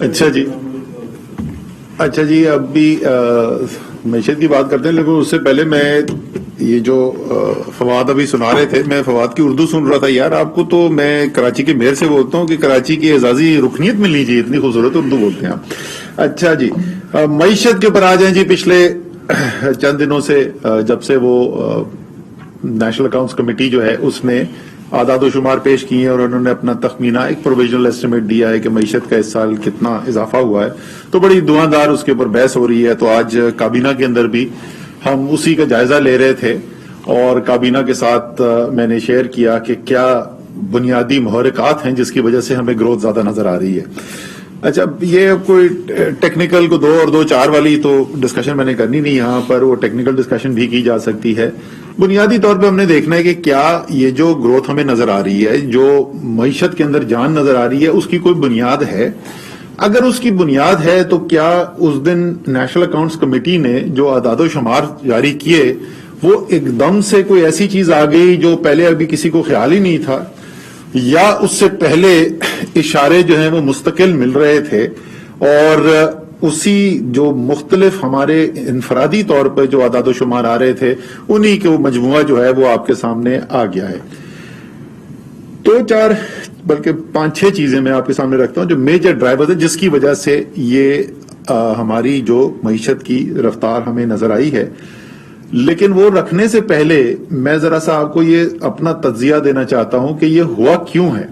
اچھا جی اب بھی معیشت کی بات کرتے ہیں، لیکن اس سے پہلے میں یہ جو فواد ابھی سنا رہے تھے، میں فواد کی اردو سن رہا تھا. یار آپ کو تو میں کراچی کے میئر سے بولتا ہوں کہ کراچی کی اعزازی رکنیت ملنی چاہیے، اتنی خوبصورت اردو بولتے ہیں آپ. اچھا جی، معیشت کے اوپر آ جائیں جی. پچھلے چند دنوں سے جب سے وہ نیشنل اکاؤنٹس کمیٹی جو ہے اس نے اعداد و شمار پیش کیے ہیں اور انہوں نے اپنا تخمینہ ایک پروویژنل ایسٹیمیٹ دیا ہے کہ معیشت کا اس سال کتنا اضافہ ہوا ہے، تو بڑی دھواں اس کے اوپر بحث ہو رہی ہے. تو آج کابینہ کے اندر بھی ہم اسی کا جائزہ لے رہے تھے اور کابینہ کے ساتھ میں نے شیئر کیا کہ کیا بنیادی محرکات ہیں جس کی وجہ سے ہمیں گروتھ زیادہ نظر آ رہی ہے. اچھا، یہ کوئی ٹیکنیکل کو 2 اور 2 4 والی تو ڈسکشن میں نے کرنی نہیں یہاں پر، وہ ٹیکنیکل ڈسکشن بھی کی جا سکتی ہے. بنیادی طور پہ ہم نے دیکھنا ہے کہ کیا یہ جو گروتھ ہمیں نظر آ رہی ہے، جو معیشت کے اندر جان نظر آ رہی ہے، اس کی کوئی بنیاد ہے. اگر اس کی بنیاد ہے تو کیا اس دن نیشنل اکاؤنٹس کمیٹی نے جو اعداد و شمار جاری کیے وہ ایک دم سے کوئی ایسی چیز آ گئی جو پہلے ابھی کسی کو خیال ہی نہیں تھا، یا اس سے پہلے اشارے جو ہیں وہ مستقل مل رہے تھے اور اسی جو مختلف ہمارے انفرادی طور پر جو اعداد و شمار آ رہے تھے انہی کے وہ مجموعہ جو ہے وہ آپ کے سامنے آ گیا ہے. 2 4 بلکہ 5 6 چیزیں میں آپ کے سامنے رکھتا ہوں جو میجر ڈرائیورز ہیں جس کی وجہ سے یہ ہماری جو معیشت کی رفتار ہمیں نظر آئی ہے. لیکن وہ رکھنے سے پہلے میں ذرا سا آپ کو یہ اپنا تجزیہ دینا چاہتا ہوں کہ یہ ہوا کیوں ہے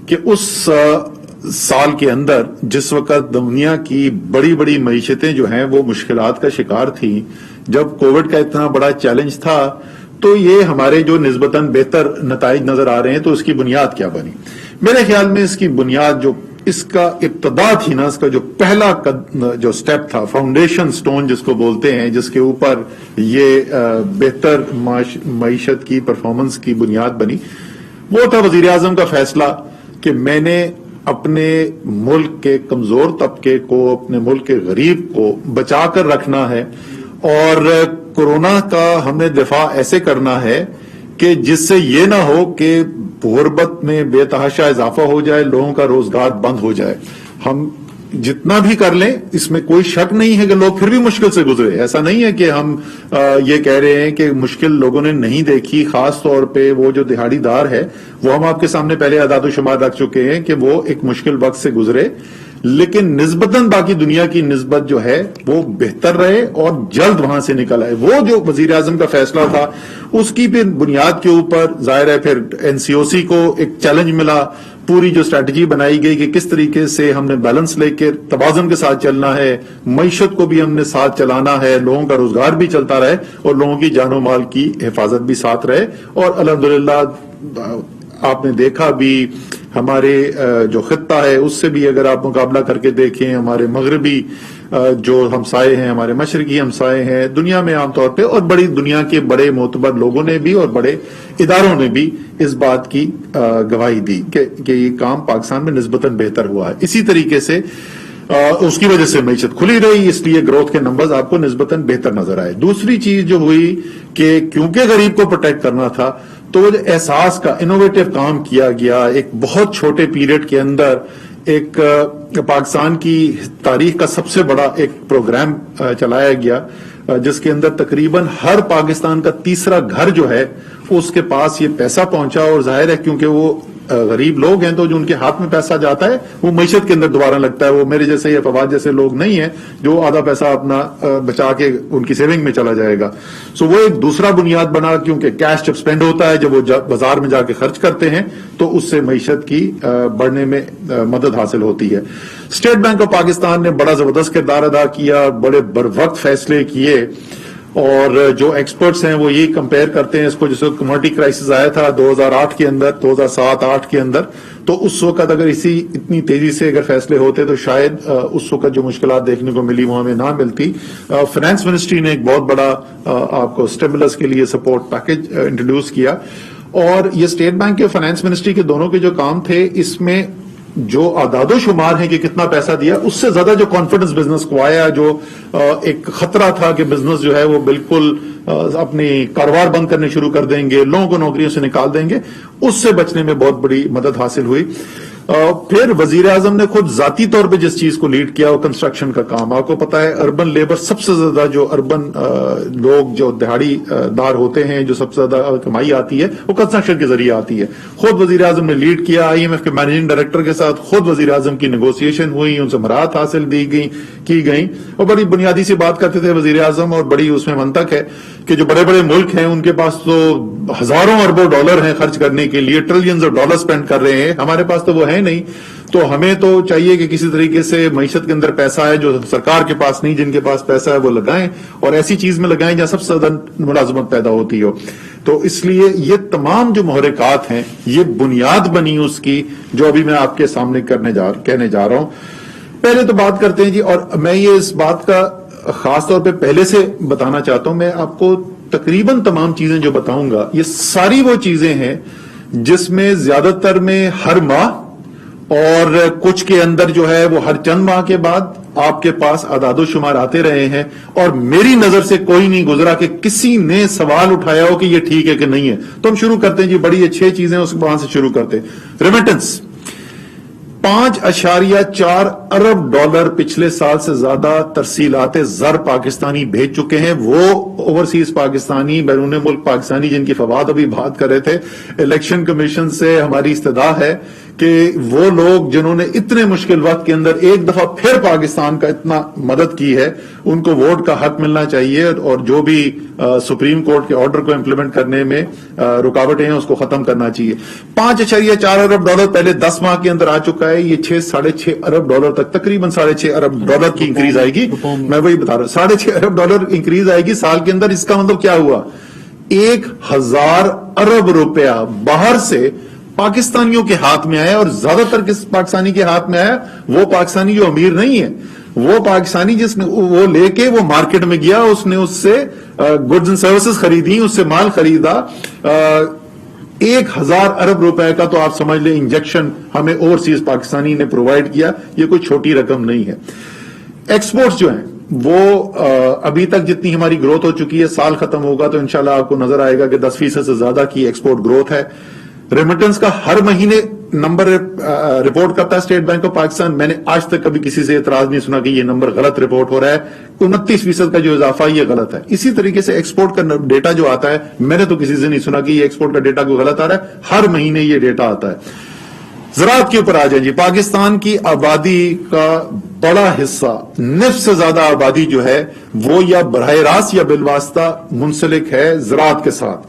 کہ اس سال کے اندر جس وقت دنیا کی بڑی بڑی معیشتیں جو ہیں وہ مشکلات کا شکار تھیں، جب کووڈ کا اتنا بڑا چیلنج تھا، تو یہ ہمارے جو نسبتاً بہتر نتائج نظر آ رہے ہیں. تو اس کی بنیاد کیا بنی؟ میرے خیال میں اس کی بنیاد جو اس کا ابتدا تھی نا، اس کا جو پہلا جو سٹیپ تھا، فاؤنڈیشن سٹون جس کو بولتے ہیں، جس کے اوپر یہ بہتر معیشت کی پرفارمنس کی بنیاد بنی، وہ تھا وزیر اعظم کا فیصلہ کہ میں نے اپنے ملک کے کمزور طبقے کو، اپنے ملک کے غریب کو بچا کر رکھنا ہے اور کورونا کا ہم نے دفاع ایسے کرنا ہے کہ جس سے یہ نہ ہو کہ غربت میں بے تحاشا اضافہ ہو جائے، لوگوں کا روزگار بند ہو جائے. ہم جتنا بھی کر لیں اس میں کوئی شک نہیں ہے کہ لوگ پھر بھی مشکل سے گزرے. ایسا نہیں ہے کہ ہم یہ کہہ رہے ہیں کہ مشکل لوگوں نے نہیں دیکھی. خاص طور پہ وہ جو دہاڑی دار ہے، وہ ہم آپ کے سامنے پہلے اعداد و شمار رکھ چکے ہیں کہ وہ ایک مشکل وقت سے گزرے، لیکن نسبتاً باقی دنیا کی نسبت جو ہے وہ بہتر رہے اور جلد وہاں سے نکل آئے. وہ جو وزیر اعظم کا فیصلہ تھا اس کی پھر بنیاد کے اوپر ظاہر ہے پھر NCOC کو ایک چیلنج ملا. پوری جو اسٹریٹجی بنائی گئی کہ کس طریقے سے ہم نے بیلنس لے کے توازن کے ساتھ چلنا ہے، معیشت کو بھی ہم نے ساتھ چلانا ہے، لوگوں کا روزگار بھی چلتا رہے اور لوگوں کی جان و مال کی حفاظت بھی ساتھ رہے. اور الحمدللہ آپ نے دیکھا بھی ہمارے جو خطہ ہے اس سے بھی اگر آپ مقابلہ کر کے دیکھیں، ہمارے مغربی جو ہمسائے ہیں، ہمارے مشرقی ہمسائے ہیں دنیا میں عام طور پہ، اور بڑی دنیا کے بڑے معتبر لوگوں نے بھی اور بڑے اداروں نے بھی اس بات کی گواہی دی کہ یہ کام پاکستان میں نسبتاً بہتر ہوا ہے. اسی طریقے سے اس کی وجہ سے معیشت کھلی رہی، اس لیے گروتھ کے نمبرز آپ کو نسبتاً بہتر نظر آئے. دوسری چیز جو ہوئی کہ کیونکہ غریب کو پروٹیکٹ کرنا تھا تو وہ جو احساس کا انوویٹو کام کیا گیا، ایک بہت چھوٹے پیریڈ کے اندر ایک پاکستان کی تاریخ کا سب سے بڑا ایک پروگرام چلایا گیا جس کے اندر تقریباً ہر پاکستان کا تیسرا گھر جو ہے اس کے پاس یہ پیسہ پہنچا. اور ظاہر ہے کیونکہ وہ غریب لوگ ہیں تو جو ان کے ہاتھ میں پیسہ جاتا ہے وہ معیشت کے اندر دوبارہ لگتا ہے. وہ میرے جیسے یا فواد جیسے لوگ نہیں ہیں جو آدھا پیسہ اپنا بچا کے ان کی سیونگ میں چلا جائے گا. سو وہ ایک دوسرا بنیاد بنا، کیونکہ کیش جب سپینڈ ہوتا ہے، جب وہ بازار میں جا کے خرچ کرتے ہیں تو اس سے معیشت کی بڑھنے میں مدد حاصل ہوتی ہے. اسٹیٹ بینک آف پاکستان نے بڑا زبردست کردار ادا کیا، بڑے بروقت فیصلے کیے. اور جو ایکسپرٹس ہیں وہ یہی کمپیئر کرتے ہیں اس کو، جس وقت کموڈٹی کرائسس آیا تھا 2008 کے اندر، 2007-8 کے اندر، تو اس وقت اگر اتنی تیزی سے اگر فیصلے ہوتے تو شاید اس وقت جو مشکلات دیکھنے کو ملی وہ ہمیں نہ ملتی. فائنانس منسٹری نے ایک بہت بڑا آپ کو اسٹیمولس کے لیے سپورٹ پیکج انٹروڈیوس کیا. اور یہ اسٹیٹ بینک کے فائنانس منسٹری کے دونوں کے جو کام تھے، اس میں جو اعداد و شمار ہیں کہ کتنا پیسہ دیا، اس سے زیادہ جو کانفیڈنس بزنس کو آیا، جو ایک خطرہ تھا کہ بزنس جو ہے وہ بالکل اپنی کاروبار بند کرنے شروع کر دیں گے، لوگوں کو نوکریوں سے نکال دیں گے، اس سے بچنے میں بہت بڑی مدد حاصل ہوئی. پھر وزیر اعظم نے خود ذاتی طور پہ جس چیز کو لیڈ کیا وہ کنسٹرکشن کا کام. آپ کو پتا ہے اربن لیبر سب سے زیادہ جو اربن لوگ جو دہاڑی دار ہوتے ہیں جو سب سے زیادہ کمائی آتی ہے وہ کنسٹرکشن کے ذریعے آتی ہے. خود وزیر اعظم نے لیڈ کیا, IMF کے مینیجنگ ڈائریکٹر کے ساتھ خود وزیر اعظم کی نیگوسیشن ہوئی, ان سے مراحت حاصل کی گئی, اور بڑی بنیادی سی بات کرتے تھے وزیر اعظم, اور بڑی اس میں منطق ہے کہ جو بڑے بڑے ملک ہیں ان کے پاس تو ہزاروں اربوں ڈالر ہیں خرچ کرنے کے لیے, ٹریلینز آف ڈالر سپینڈ کر رہے ہیں, ہمارے پاس تو وہ ہے نہیں. تو ہمیں تو چاہیے کہ کسی طریقے سے معیشت کے اندر پیسہ ہے جو سرکار کے پاس نہیں, جن کے پاس پیسہ ہے وہ لگائیں, اور ایسی چیز میں لگائیں جہاں سب سے زیادہ ملازمت پیدا ہوتی ہو. تو اس لیے یہ تمام جو محرکات ہیں یہ بنیاد بنی اس کی جو ابھی میں آپ کے سامنے کہنے جا رہا ہوں. پہلے تو بات کرتے ہیں جی, اور میں یہ اس بات کا خاص طور پہ پہلے سے بتانا چاہتا ہوں, میں آپ کو تقریباً تمام چیزیں جو بتاؤں گا یہ ساری وہ چیزیں ہیں جس میں زیادہ تر میں ہر ماہ اور کچھ کے اندر جو ہے وہ ہر چند ماہ کے بعد آپ کے پاس اعداد و شمار آتے رہے ہیں, اور میری نظر سے کوئی نہیں گزرا کہ کسی نے سوال اٹھایا ہو کہ یہ ٹھیک ہے کہ نہیں ہے. تو ہم شروع کرتے ہیں جی, بڑی اچھی چیزیں اس وہاں سے شروع کرتے ہیں. ریمیٹنس 5.4 ارب ڈالر پچھلے سال سے زیادہ ترسیلات زر پاکستانی بھیج چکے ہیں. وہ اوورسیز پاکستانی, بیرون ملک پاکستانی جن کی فواد ابھی بات کر رہے تھے, الیکشن کمیشن سے ہماری استدعا ہے کہ وہ لوگ جنہوں نے اتنے مشکل وقت کے اندر ایک دفعہ پھر پاکستان کا اتنا مدد کی ہے ان کو ووٹ کا حق ملنا چاہیے, اور جو بھی سپریم کورٹ کے آرڈر کو امپلیمنٹ کرنے میں رکاوٹیں ہیں اس کو ختم کرنا چاہیے. 5.4 ارب ڈالر پہلے 10 ماہ کے اندر آ چکا ہے, یہ 6.5 ارب ڈالر تک تقریباً 6.5 ارب ڈالر کی انکریز آئے گی. میں وہی بتا رہا ہوں 6.5 ارب ڈالر انکریز آئے گی سال کے اندر. اس کا مطلب کیا ہوا, 1000 ارب روپیہ باہر سے پاکستانیوں کے ہاتھ میں آیا, اور زیادہ تر کس پاکستانی کے ہاتھ میں آیا, وہ پاکستانی جو امیر نہیں ہے, وہ پاکستانی جس نے وہ لے کے وہ مارکیٹ میں گیا, اس نے اس سے گڈز اینڈ سروسز خریدی, اس سے مال خریدا. 1000 ارب روپے کا تو آپ سمجھ لیں انجیکشن ہمیں اوورسیز پاکستانی نے پرووائڈ کیا. یہ کوئی چھوٹی رقم نہیں ہے. ایکسپورٹس جو ہیں وہ ابھی تک جتنی ہماری گروتھ ہو چکی ہے, سال ختم ہوگا تو انشاءاللہ آپ کو نظر آئے گا کہ 10% سے زیادہ کی ایکسپورٹ گروتھ ہے. ریمیٹنس کا ہر مہینے نمبر رپورٹ کرتا ہے اسٹیٹ بینک آف پاکستان. میں نے آج تک کبھی کسی سے اعتراض نہیں سنا کہ یہ نمبر غلط رپورٹ ہو رہا ہے. 29% کا جو اضافہ یہ غلط ہے. اسی طریقے سے ایکسپورٹ کا ڈیٹا جو آتا ہے, میں نے تو کسی سے نہیں سنا کہ یہ ایکسپورٹ کا ڈیٹا کوئی غلط آ رہا ہے, ہر مہینے یہ ڈیٹا آتا ہے. زراعت کے اوپر آ جائیں جی. پاکستان کی آبادی کا بڑا حصہ, نصف سے زیادہ آبادی جو ہے وہ یا براہ راست یا بالواسطہ منسلک ہے زراعت کے ساتھ.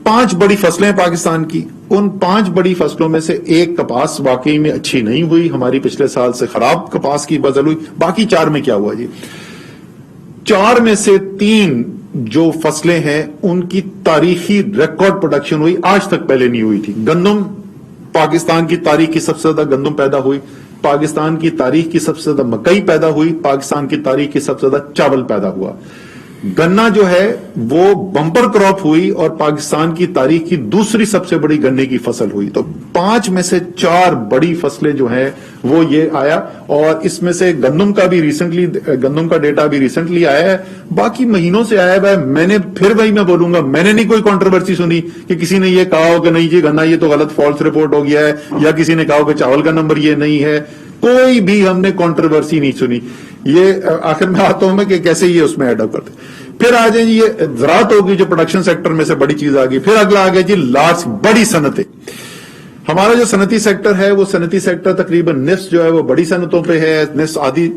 5 بڑی فصلیں پاکستان کی, ان 5 بڑی فصلوں میں سے ایک کپاس واقعی میں اچھی نہیں ہوئی, ہماری پچھلے سال سے خراب کپاس کی بزل ہوئی. باقی 4 میں کیا ہوا جی, 4 میں سے 3 جو فصلیں ہیں ان کی تاریخی ریکارڈ پروڈکشن ہوئی, آج تک پہلے نہیں ہوئی تھی. گندم, پاکستان کی تاریخ کی سب سے زیادہ گندم پیدا ہوئی, پاکستان کی تاریخ کی سب سے زیادہ مکئی پیدا ہوئی, پاکستان کی تاریخ کی سب سے زیادہ چاول پیدا ہوا. گنا جو ہے وہ بمپر کراپ ہوئی اور پاکستان کی تاریخ کی دوسری سب سے بڑی گنے کی فصل ہوئی. تو 5 میں سے 4 بڑی فصلیں جو ہیں وہ یہ آیا, اور اس میں سے گندم کا ڈیٹا بھی ریسنٹلی آیا ہے, باقی مہینوں سے آیا ہے. میں نے پھر وہی میں بولوں گا, میں نے نہیں کوئی کنٹروورسی سنی کہ کسی نے یہ کہا ہو کہ نہیں جی گنا یہ تو غلط فالس رپورٹ ہو گیا ہے, یا کسی نے کہا ہو کہ چاول کا نمبر یہ نہیں ہے. کوئی بھی ہم نے کنٹروورسی نہیں سنی. یہ آخر میں آتا ہوں میں کہ کیسے یہ اس میں ایڈ اپ کرتے. پھر آ جائیں جی, یہ زراعت ہوگی جو پروڈکشن سیکٹر میں سے بڑی چیز آ گئی. پھر اگلا آ گیا جی لارج بڑی صنعتیں. ہمارا جو صنعتی سیکٹر ہے وہ صنعتی سیکٹر تقریباً نصف جو ہے وہ بڑی صنعتوں پہ ہے, نصف آدھی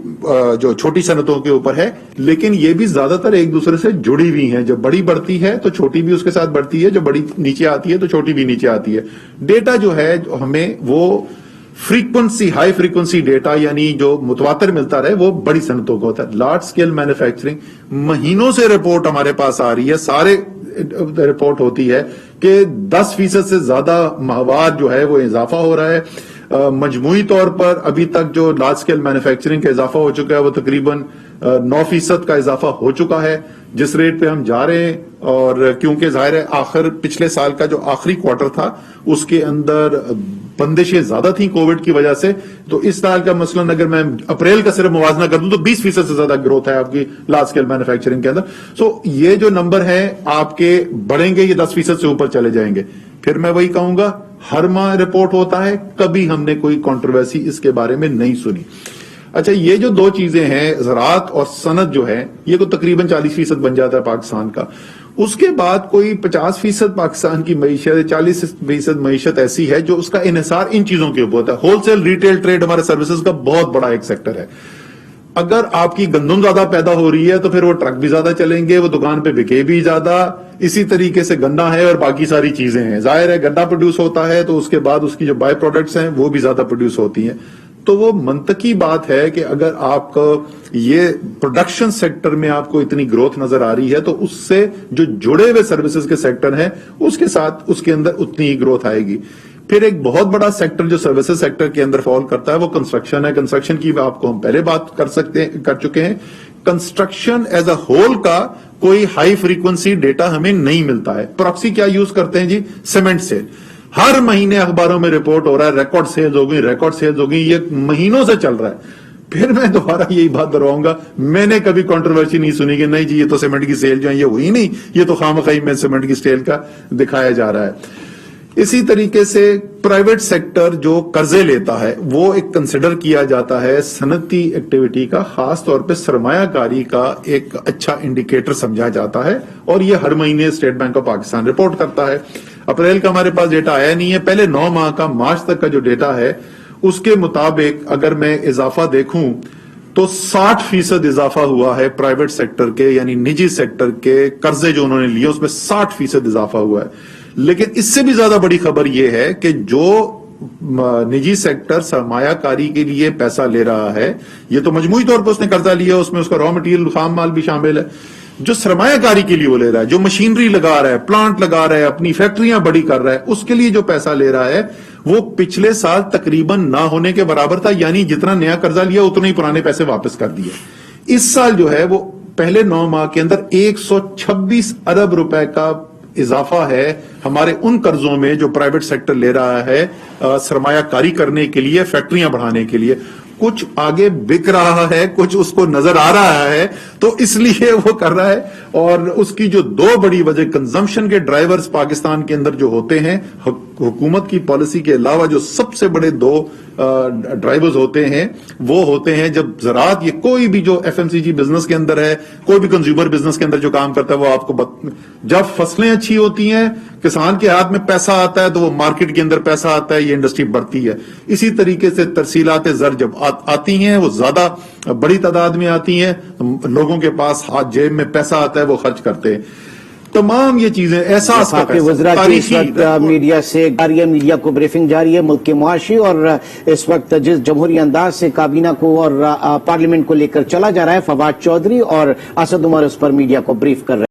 جو چھوٹی صنعتوں کے اوپر ہے, لیکن یہ بھی زیادہ تر ایک دوسرے سے جڑی ہوئی ہیں. جب بڑی بڑھتی ہے تو چھوٹی بھی اس کے ساتھ بڑھتی ہے, جب بڑی نیچے آتی ہے تو چھوٹی بھی نیچے آتی ہے. ڈیٹا جو ہے ہمیں وہ فریکوینسی, ہائی فریکوینسی ڈیٹا یعنی جو متواتر ملتا رہے وہ بڑی صنعتوں کو ہوتا ہے. لارج سکیل مینوفیکچرنگ مہینوں سے رپورٹ ہمارے پاس آ رہی ہے, سارے رپورٹ ہوتی ہے کہ 10% سے زیادہ ماہوار جو ہے وہ اضافہ ہو رہا ہے. مجموعی طور پر ابھی تک جو لارج سکیل مینوفیکچرنگ کا اضافہ ہو چکا ہے وہ تقریباً 9% کا اضافہ ہو چکا ہے جس ریٹ پہ ہم جا رہے ہیں. اور کیونکہ ظاہر ہے پچھلے سال کا جو آخری کوارٹر تھا اس کے اندر بندشیں زیادہ تھیں کووڈ کی وجہ سے, تو اس سال کا مثلاً اگر میں اپریل کا صرف موازنہ کر دوں تو 20% سے زیادہ گروتھ ہے آپ کی لارج اسکیل مینوفیکچرنگ کے اندر. سو یہ جو نمبر ہے آپ کے بڑھیں گے, یہ 10% سے اوپر چلے جائیں گے. پھر میں وہی کہوں گا ہر ماہ رپورٹ ہوتا ہے, کبھی ہم نے کوئی کنٹروورسی اس کے بارے میں نہیں سنی. اچھا, یہ جو دو چیزیں ہیں زراعت اور صنعت جو ہے, یہ تو تقریباً 40% بن جاتا ہے پاکستان کا. اس کے بعد کوئی 50% پاکستان کی معیشت, 40% معیشت ایسی ہے جو اس کا انحصار ان چیزوں کے اوپر ہوتا ہے. ہول سیل, ریٹیل, ٹریڈ ہمارے سروسز کا بہت بڑا ایک سیکٹر ہے. اگر آپ کی گندم زیادہ پیدا ہو رہی ہے تو پھر وہ ٹرک بھی زیادہ چلیں گے, وہ دکان پہ بکے بھی زیادہ. اسی طریقے سے گنا ہے اور باقی ساری چیزیں ہیں. ظاہر ہے گنا پروڈیوس ہوتا ہے تو اس کے بعد اس کی جو بائی پروڈکٹس ہیں وہ بھی زیادہ پروڈیوس ہوتی ہیں. تو وہ منطقی بات ہے کہ اگر آپ کو یہ پروڈکشن سیکٹر میں آپ کو اتنی گروتھ نظر آ رہی ہے تو اس سے جو جڑے ہوئے سروسز کے سیکٹر ہیں اس کے ساتھ اس کے اندر اتنی ہی گروتھ آئے گی. پھر ایک بہت بڑا سیکٹر جو سروسز سیکٹر کے اندر فال کرتا ہے وہ کنسٹرکشن ہے. کنسٹرکشن کی آپ کو ہم پہلے بات کر چکے ہیں. کنسٹرکشن ایز اے ہول کا کوئی ہائی فریکوینسی ڈیٹا ہمیں نہیں ملتا ہے. پراکسی کیا یوز کرتے ہیں جی؟ سیمنٹ سے. ہر مہینے اخباروں میں رپورٹ ہو رہا ہے ریکارڈ سیلز ہو گئی, یہ مہینوں سے چل رہا ہے. پھر میں دوبارہ یہی بات دہراؤں گا, میں نے کبھی کنٹروورسی نہیں سنی کہ نہیں جی یہ تو سیمنٹ کی سیل جو ہے یہ ہوئی نہیں, یہ تو خواہ میں سیمنٹ کی سیل کا دکھایا جا رہا ہے. اسی طریقے سے پرائیویٹ سیکٹر جو قرضے لیتا ہے وہ ایک کنسیڈر کیا جاتا ہے صنعتی ایکٹیویٹی کا, خاص طور پہ سرمایہ کاری کا ایک اچھا انڈیکیٹر سمجھا جاتا ہے, اور یہ ہر مہینے state bank of Pakistan report کرتا ہے. اپریل کا ہمارے پاس ڈیٹا آیا نہیں ہے, پہلے 9 ماہ کا مارچ تک کا جو ڈیٹا ہے اس کے مطابق اگر میں اضافہ دیکھوں تو 60% اضافہ ہوا ہے پرائیویٹ سیکٹر کے, یعنی نجی سیکٹر کے قرضے جو انہوں نے لیے اس میں 60% اضافہ ہوا ہے. لیکن اس سے بھی زیادہ بڑی خبر یہ ہے کہ جو نجی سیکٹر سرمایہ کاری کے لیے پیسہ لے رہا ہے, یہ تو مجموعی طور پر اس نے قرضہ لیا, اس میں اس کا را مٹیریل خام مال بھی شامل ہے. جو سرمایہ کاری کے لیے وہ لے رہا ہے, جو مشینری لگا رہا ہے, پلانٹ لگا رہا ہے, اپنی فیکٹریاں بڑی کر رہا ہے, اس کے لیے جو پیسہ لے رہا ہے وہ پچھلے سال تقریباً نہ ہونے کے برابر تھا. یعنی جتنا نیا قرضہ لیا اتنے ہی پرانے پیسے واپس کر دیے. اس سال جو ہے وہ پہلے 9 ماہ کے اندر 126 ارب روپے کا اضافہ ہے ہمارے ان قرضوں میں جو پرائیویٹ سیکٹر لے رہا ہے سرمایہ کاری کرنے کے لیے, فیکٹریاں بڑھانے کے لیے. کچھ آگے بک رہا ہے, کچھ اس کو نظر آ رہا ہے تو اس لیے وہ کر رہا ہے. اور اس کی جو 2 بڑی وجہ کنزمپشن کے ڈرائیورز پاکستان کے اندر جو ہوتے ہیں, حکومت کی پالیسی کے علاوہ جو سب سے بڑے 2 ڈرائیورز ہوتے ہیں وہ ہوتے ہیں جب زراعت, یہ کوئی بھی جو ایف ایم سی جی بزنس کے اندر ہے, کوئی بھی کنزیومر بزنس کے اندر جو کام کرتا ہے وہ آپ کو جب فصلیں اچھی ہوتی ہیں, کسان کے ہاتھ میں پیسہ آتا ہے تو وہ مارکیٹ کے اندر پیسہ آتا ہے, یہ انڈسٹری بڑھتی ہے. اسی طریقے سے ترسیلات زر جب آتی ہیں وہ زیادہ بڑی تعداد میں آتی ہیں, لوگوں کے پاس ہاتھ جیب میں پیسہ آتا ہے, وہ خرچ کرتے ہیں. تمام یہ چیزیں احساس وزراء کی اس وقت میڈیا سے میڈیا کو بریفنگ جاری ہے ملک کے معاشی, اور اس وقت جس جمہوری انداز سے کابینہ کو اور پارلیمنٹ کو لے کر چلا جا رہا ہے, فواد چودھری اور اسد عمر اس پر میڈیا کو بریف کر رہے ہیں.